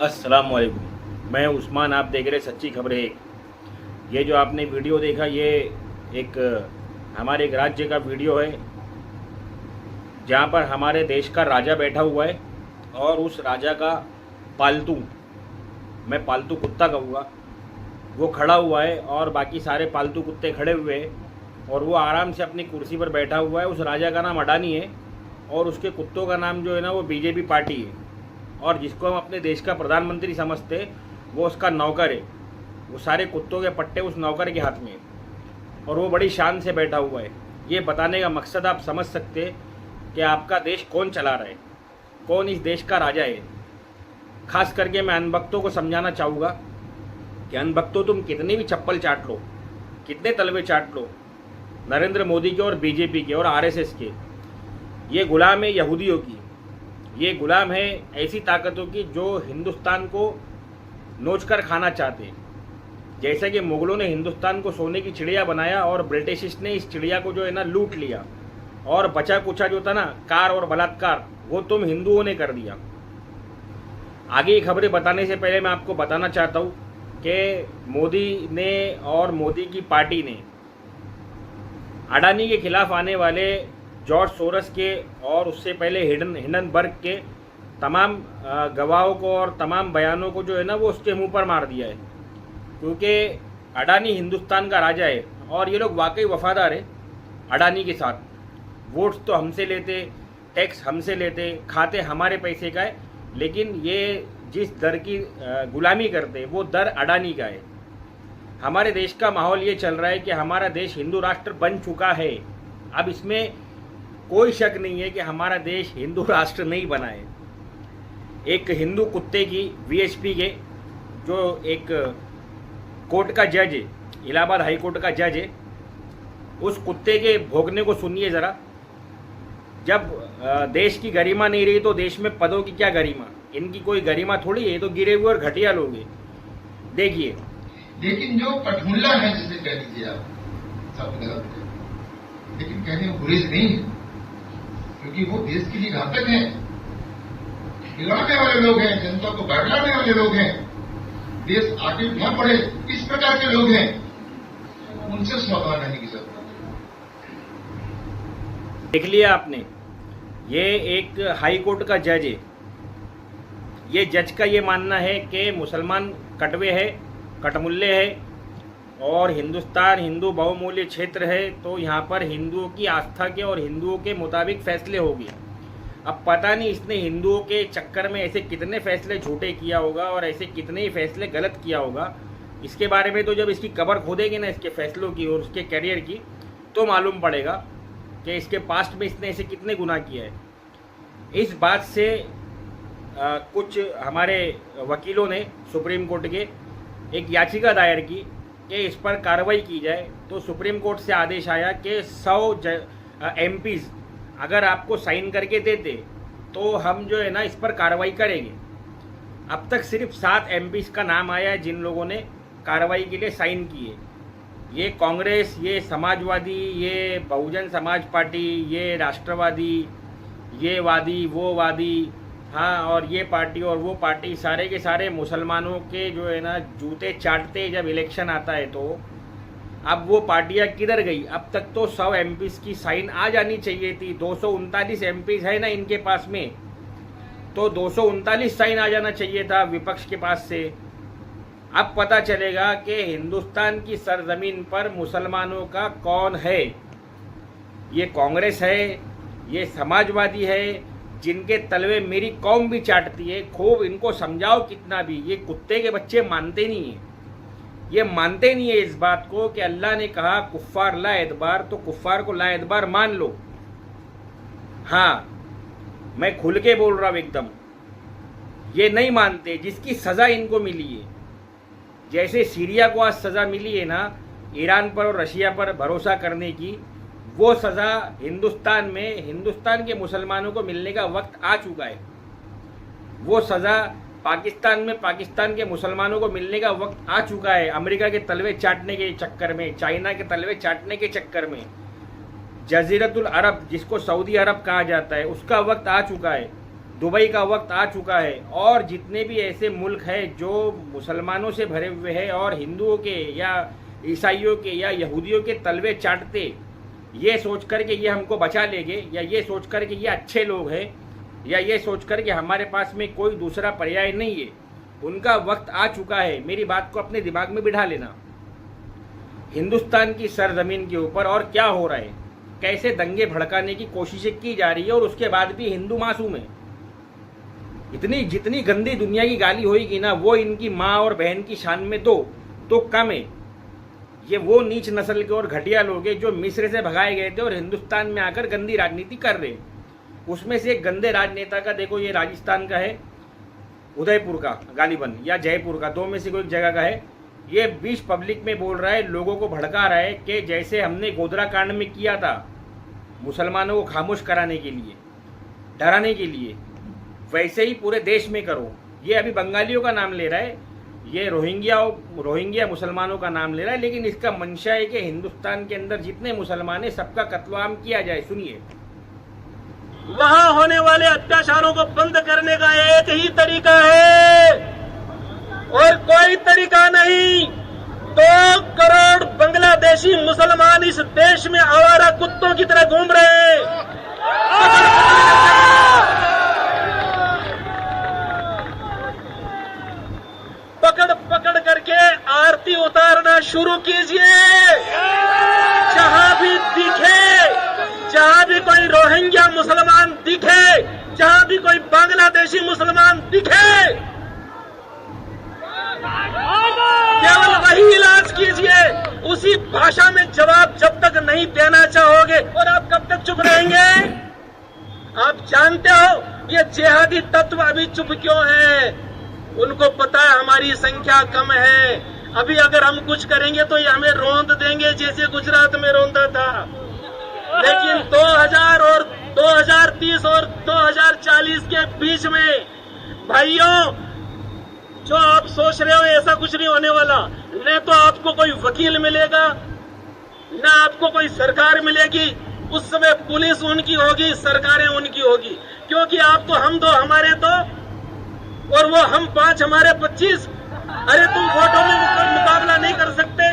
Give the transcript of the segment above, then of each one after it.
अस्सलाम वालेकुम। मैं उस्मान, आप देख रहे सच्ची खबरें। ये जो आपने वीडियो देखा ये एक हमारे एक राज्य का वीडियो है जहाँ पर हमारे देश का राजा बैठा हुआ है और उस राजा का पालतू, मैं पालतू कुत्ता कहूँगा, वो खड़ा हुआ है और बाकी सारे पालतू कुत्ते खड़े हुए हैं और वो आराम से अपनी कुर्सी पर बैठा हुआ है। उस राजा का नाम अडानी है और उसके कुत्तों का नाम जो है ना वो बीजेपी पार्टी है, और जिसको हम अपने देश का प्रधानमंत्री समझते वो उसका नौकर है। वो सारे कुत्तों के पट्टे उस नौकर के हाथ में है और वो बड़ी शान से बैठा हुआ है। ये बताने का मकसद आप समझ सकते कि आपका देश कौन चला रहा है, कौन इस देश का राजा है। खास करके मैं अनभक्तों को समझाना चाहूँगा कि अनभक्तों, तुम कितनी भी चप्पल चाट लो, कितने तलवे चाट लो नरेंद्र मोदी के और बीजेपी के और आरएसएस के, ये गुलाम है यहूदियों की, ये गुलाम है ऐसी ताकतों की जो हिंदुस्तान को नोचकर खाना चाहते हैं। जैसे कि मुगलों ने हिंदुस्तान को सोने की चिड़िया बनाया और ब्रिटिश ने इस चिड़िया को जो है ना लूट लिया, और बचा कुचा जो था ना कार और बलात्कार वो तुम हिंदुओं ने कर दिया। आगे की खबरें बताने से पहले मैं आपको बताना चाहता हूँ कि मोदी ने और मोदी की पार्टी ने अडानी के खिलाफ आने वाले जॉर्ज सोरस के और उससे पहले हिंडनबर्ग के तमाम गवाहों को और तमाम बयानों को जो है ना वो उसके मुंह पर मार दिया है, क्योंकि अडानी हिंदुस्तान का राजा है और ये लोग वाकई वफादार है अडानी के साथ। वोट्स तो हमसे लेते, टैक्स हमसे लेते, खाते हमारे पैसे का है, लेकिन ये जिस दर की गुलामी करते वो दर अडानी का है। हमारे देश का माहौल ये चल रहा है कि हमारा देश हिंदू राष्ट्र बन चुका है। अब इसमें कोई शक नहीं है कि हमारा देश हिंदू राष्ट्र नहीं बना है। एक हिंदू कुत्ते की वीएचपी के जो एक कोर्ट का जज है, इलाहाबाद हाई कोर्ट का जज है, उस कुत्ते के भौंकने को सुनिए ज़रा। जब देश की गरिमा नहीं रही तो देश में पदों की क्या गरिमा, इनकी कोई गरिमा थोड़ी है, तो गिरे हुए और घटिया लोग हैं। देखिए, लेकिन जो पठमुल्ला है जिसे कह दीजिए आप, सब गलत है, लेकिन कहने में गुरेज नहीं है, क्योंकि वो देश के लिए घातक हैं, बिगाड़ने वाले लोग हैं, जनता को बैठलाने वाले लोग हैं, देश आगे न बढ़े इस प्रकार के लोग हैं, उनसे सावधान रहने की जरूरत है। देख लिया आपने, ये एक हाई कोर्ट का जज है। ये जज का ये मानना है कि मुसलमान कटवे है, कटमुल्ले है और हिंदुस्तान हिंदू बहुमूल्य क्षेत्र है, तो यहाँ पर हिंदुओं की आस्था के और हिंदुओं के मुताबिक फैसले होंगे। अब पता नहीं इसने हिंदुओं के चक्कर में ऐसे कितने फैसले झूठे किया होगा और ऐसे कितने ही फैसले गलत किया होगा। इसके बारे में तो जब इसकी कबर खोदेंगे ना, इसके फैसलों की और उसके करियर की, तो मालूम पड़ेगा कि इसके पास्ट में इसने ऐसे कितने गुनाह किया है। इस बात से कुछ हमारे वकीलों ने सुप्रीम कोर्ट के एक याचिका दायर की कि इस पर कार्रवाई की जाए, तो सुप्रीम कोर्ट से आदेश आया कि 100 एमपीज़ अगर आपको साइन करके देते तो हम जो है ना इस पर कार्रवाई करेंगे। अब तक सिर्फ 7 एमपीज़ का नाम आया है जिन लोगों ने कार्रवाई के लिए साइन किए। ये कांग्रेस, ये समाजवादी, ये बहुजन समाज पार्टी, ये राष्ट्रवादी, ये वादी, वो वादी, हाँ, और ये पार्टी और वो पार्टी, सारे के सारे मुसलमानों के जो है ना जूते चाटते जब इलेक्शन आता है। तो अब वो पार्टियां किधर गई? अब तक तो 100 एमपीज़ की साइन आ जानी चाहिए थी। 239 एमपीज़ है ना इनके पास में, तो 239 साइन आ जाना चाहिए था विपक्ष के पास से। अब पता चलेगा कि हिंदुस्तान की सरजमीन पर मुसलमानों का कौन है। ये कांग्रेस है, ये समाजवादी है, जिनके तलवे मेरी कौम भी चाटती है। खूब इनको समझाओ कितना भी, ये कुत्ते के बच्चे मानते नहीं हैं। ये मानते नहीं है इस बात को कि अल्लाह ने कहा कुफ्फार ला एतबार, तो कुफ्फार को ला एतबार मान लो। हाँ, मैं खुल के बोल रहा हूँ एकदम। ये नहीं मानते, जिसकी सज़ा इनको मिली है। जैसे सीरिया को आज सज़ा मिली है ना ईरान पर और रशिया पर भरोसा करने की, वो सज़ा हिंदुस्तान में हिंदुस्तान के मुसलमानों को मिलने का वक्त आ चुका है। वो सज़ा पाकिस्तान में पाकिस्तान के मुसलमानों को मिलने का वक्त आ चुका है। अमेरिका के तलवे चाटने के चक्कर में, चाइना के तलवे चाटने के चक्कर में, जजीरतुल अरब जिसको सऊदी अरब कहा जाता है, उसका वक्त आ चुका है। दुबई का वक्त आ चुका है और जितने भी ऐसे मुल्क हैं जो मुसलमानों से भरे हुए हैं और हिंदुओं के या ईसाइयों के या यहूदियों के तलवे चाटते, ये सोच कर के ये हमको बचा लेंगे, या ये सोच कर के ये अच्छे लोग हैं, या ये सोच कर के हमारे पास में कोई दूसरा पर्याय नहीं है, उनका वक्त आ चुका है। मेरी बात को अपने दिमाग में बिठा लेना। हिंदुस्तान की सरजमीन के ऊपर और क्या हो रहा है, कैसे दंगे भड़काने की कोशिशें की जा रही है और उसके बाद भी हिंदू मासूम है। जितनी गंदी दुनिया की गाली होगी ना, वो इनकी माँ और बहन की शान में दो तो कम है। ये वो नीच नस्ल के और घटिया लोग हैं जो मिस्र से भगाए गए थे और हिंदुस्तान में आकर गंदी राजनीति कर रहे हैं। उसमें से एक गंदे राजनेता का देखो, ये राजस्थान का है, उदयपुर का गालिबन या जयपुर का, दो में से कोई एक जगह का है। ये बीच पब्लिक में बोल रहा है, लोगों को भड़का रहा है कि जैसे हमने गोधरा कांड में किया था मुसलमानों को खामोश कराने के लिए, डराने के लिए, वैसे ही पूरे देश में करो। ये अभी बंगालियों का नाम ले रहा है, ये रोहिंग्या मुसलमानों का नाम ले रहा है, लेकिन इसका मंशा है कि हिंदुस्तान के अंदर जितने मुसलमान हैं सबका कत्लेआम किया जाए। सुनिए, वहां होने वाले अत्याचारों को बंद करने का एक ही तरीका है और कोई तरीका नहीं। 2 करोड़ बांग्लादेशी मुसलमान इस देश में आवारा कुत्तों की तरह घूम रहे हैं। पकड़ करके आरती उतारना शुरू कीजिए। जहां भी दिखे, जहां भी कोई रोहिंग्या मुसलमान दिखे, जहां भी कोई बांग्लादेशी मुसलमान दिखे, केवल वही इलाज कीजिए। उसी भाषा में जवाब जब तक नहीं देना चाहोगे, और आप कब तक चुप रहेंगे? आप जानते हो ये जिहादी तत्व अभी चुप क्यों है? उनको पता है हमारी संख्या कम है, अभी अगर हम कुछ करेंगे तो ये हमें रौंद देंगे जैसे गुजरात में रौंदा था। लेकिन 2000 और 2030 और 2040 के बीच में भाइयों, जो आप सोच रहे हो ऐसा कुछ नहीं होने वाला। न तो आपको कोई वकील मिलेगा, न आपको कोई सरकार मिलेगी। उस समय पुलिस उनकी होगी, सरकारें उनकी होगी, क्योंकि आप तो हम 2 हमारे 2 और वो हम 5 हमारे 25। अरे तुम वोटों में मुकाबला नहीं कर सकते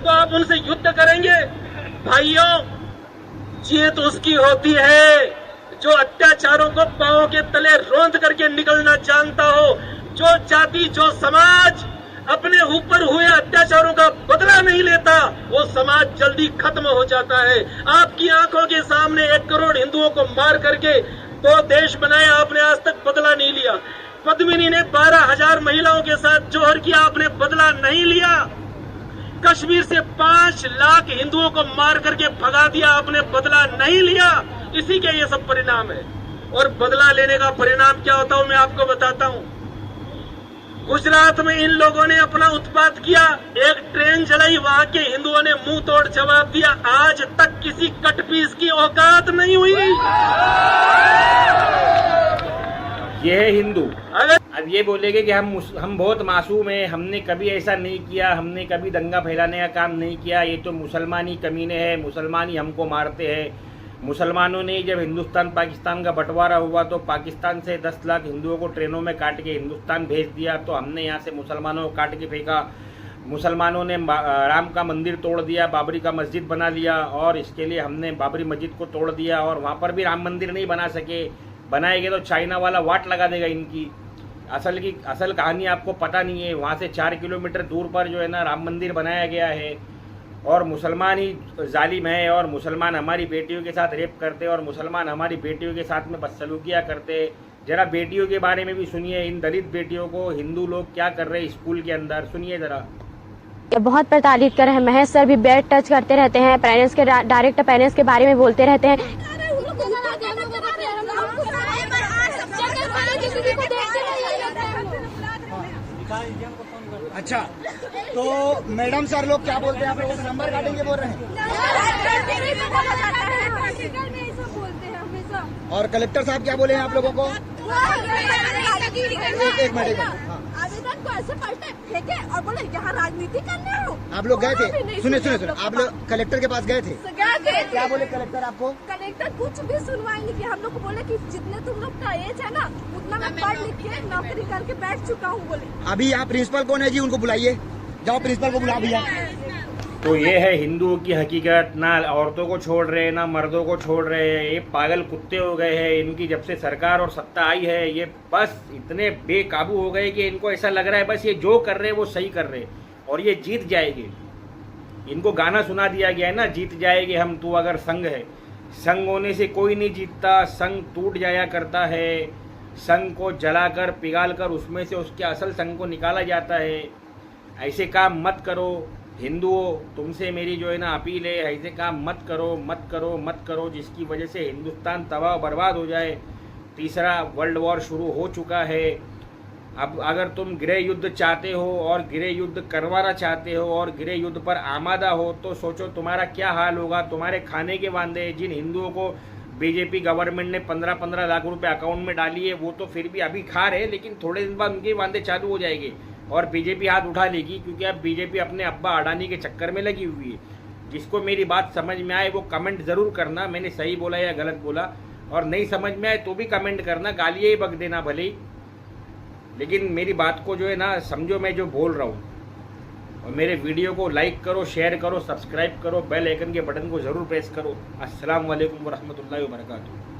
तो आप उनसे युद्ध करेंगे। भाइयों, जीत उसकी होती है जो अत्याचारों को पांव के तले रौंद करके निकलना जानता हो। जो जाति, जो समाज अपने ऊपर हुए अत्याचारों का बदला नहीं लेता, वो समाज जल्दी खत्म हो जाता है। आपकी आंखों के सामने 1 करोड़ हिंदुओं को मार करके 2 देश बनाए, आपने आज तक बदला नहीं लिया। पद्मिनी ने 12,000 महिलाओं के साथ जोहर किया, आपने बदला नहीं लिया। कश्मीर से 5 लाख हिंदुओं को मार करके भगा दिया, आपने बदला नहीं लिया। इसी के ये सब परिणाम है। और बदला लेने का परिणाम क्या होता है मैं आपको बताता हूं। गुजरात में इन लोगों ने अपना उत्पात किया, एक ट्रेन चलाई, वहां के हिंदुओं ने मुंह तोड़ जवाब दिया। आज तक किसी कटपीस की औकात नहीं हुई। ये है हिंदू। अब ये बोलेंगे कि हम बहुत मासूम हैं, हमने कभी ऐसा नहीं किया, हमने कभी दंगा फैलाने का काम नहीं किया, ये तो मुसलमान ही कमीने हैं, मुसलमान ही हमको मारते हैं। मुसलमानों ने जब हिंदुस्तान पाकिस्तान का बंटवारा हुआ तो पाकिस्तान से 10 लाख हिंदुओं को ट्रेनों में काट के हिंदुस्तान भेज दिया, तो हमने यहाँ से मुसलमानों को काट के फेंका। मुसलमानों ने राम का मंदिर तोड़ दिया, बाबरी का मस्जिद बना लिया, और इसके लिए हमने बाबरी मस्जिद को तोड़ दिया और वहाँ पर भी राम मंदिर नहीं बना सके। बनाएंगे तो चाइना वाला वाट लगा देगा इनकी। असल कहानी आपको पता नहीं है। वहाँ से 4 किलोमीटर दूर पर जो है ना राम मंदिर बनाया गया है, और मुसलमान ही जालिम है, और मुसलमान हमारी बेटियों के साथ रेप करते और मुसलमान हमारी बेटियों के साथ में बदसलूकियाँ करते। जरा बेटियों के बारे में भी सुनिए, इन दलित बेटियों को हिंदू लोग क्या कर रहे हैं स्कूल के अंदर, सुनिए जरा। बहुत प्रताड़ित कर रहे हैं। महेश सर भी बेड टच करते रहते हैं, पेरेंट्स के डायरेक्ट पेरेंट्स के बारे में बोलते रहते हैं। अच्छा, तो मैडम सर लोग क्या बोलते हैं? आप लोगों का नंबर काटेंगे बोल रहे हैं, और कलेक्टर साहब क्या बोले हैं आप लोगों को? एक मिनट। हाँ। को ऐसे पलटे फेंके और बोले यहाँ राजनीति करने हो। आप लोग गए वहाँ भी थे, नहीं सुने सुने सुने हम सुने, लोग आप की लोग कलेक्टर के पास गए थे? बात। गए थे। क्या बोले कलेक्टर आपको? कलेक्टर कुछ भी सुनवाई नहीं किया। हम लोग को बोले कि जितने तुम लोग का एज है ना उतना मैं पढ़ लिख के नौकरी करके बैठ चुका हूँ बोले। अभी यहाँ प्रिंसिपल कौन है जी? उनको बुलाइए, जाओ प्रिंसिपल को बुला भैया। तो ये है हिंदुओं की हकीकत। ना औरतों को छोड़ रहे, ना मर्दों को छोड़ रहे हैं। ये पागल कुत्ते हो गए हैं। इनकी जब से सरकार और सत्ता आई है ये बस इतने बेकाबू हो गए कि इनको ऐसा लग रहा है बस ये जो कर रहे हैं वो सही कर रहे हैं और ये जीत जाएंगे। इनको गाना सुना दिया गया है ना, जीत जाएंगे हम तू अगर संग है। संग होने से कोई नहीं जीतता, संग टूट जाया करता है। संग को जलाकर पिघालकर उसमें से उसके असल संग को निकाला जाता है। ऐसे काम मत करो हिंदुओं, तुमसे मेरी जो है ना अपील है, ऐसे काम मत करो मत करो मत करो जिसकी वजह से हिंदुस्तान तबाह बर्बाद हो जाए। तीसरा वर्ल्ड वॉर शुरू हो चुका है। अब अगर तुम गृह युद्ध चाहते हो और गृह युद्ध करवाना चाहते हो और गृह युद्ध पर आमादा हो तो सोचो तुम्हारा क्या हाल होगा। तुम्हारे खाने के वांदे जिन हिंदुओं को बीजेपी गवर्नमेंट ने 15-15 लाख रुपए अकाउंट में डाली है वो तो फिर भी अभी खा रहे, लेकिन थोड़े दिन बाद उनके वांदे चालू हो जाएंगे और बीजेपी हाथ उठा लेगी, क्योंकि अब बीजेपी अपने अब्बा अडानी के चक्कर में लगी हुई है। जिसको मेरी बात समझ में आए वो कमेंट ज़रूर करना, मैंने सही बोला या गलत बोला, और नहीं समझ में आए तो भी कमेंट करना, गालियाँ ही बक देना भले ही, लेकिन मेरी बात को जो है ना समझो मैं जो बोल रहा हूँ। और मेरे वीडियो को लाइक करो, शेयर करो, सब्सक्राइब करो, बेल आइकन के बटन को ज़रूर प्रेस करो। अस्सलाम वालेकुम वरहमतुल्लाहि वबरकातुहू।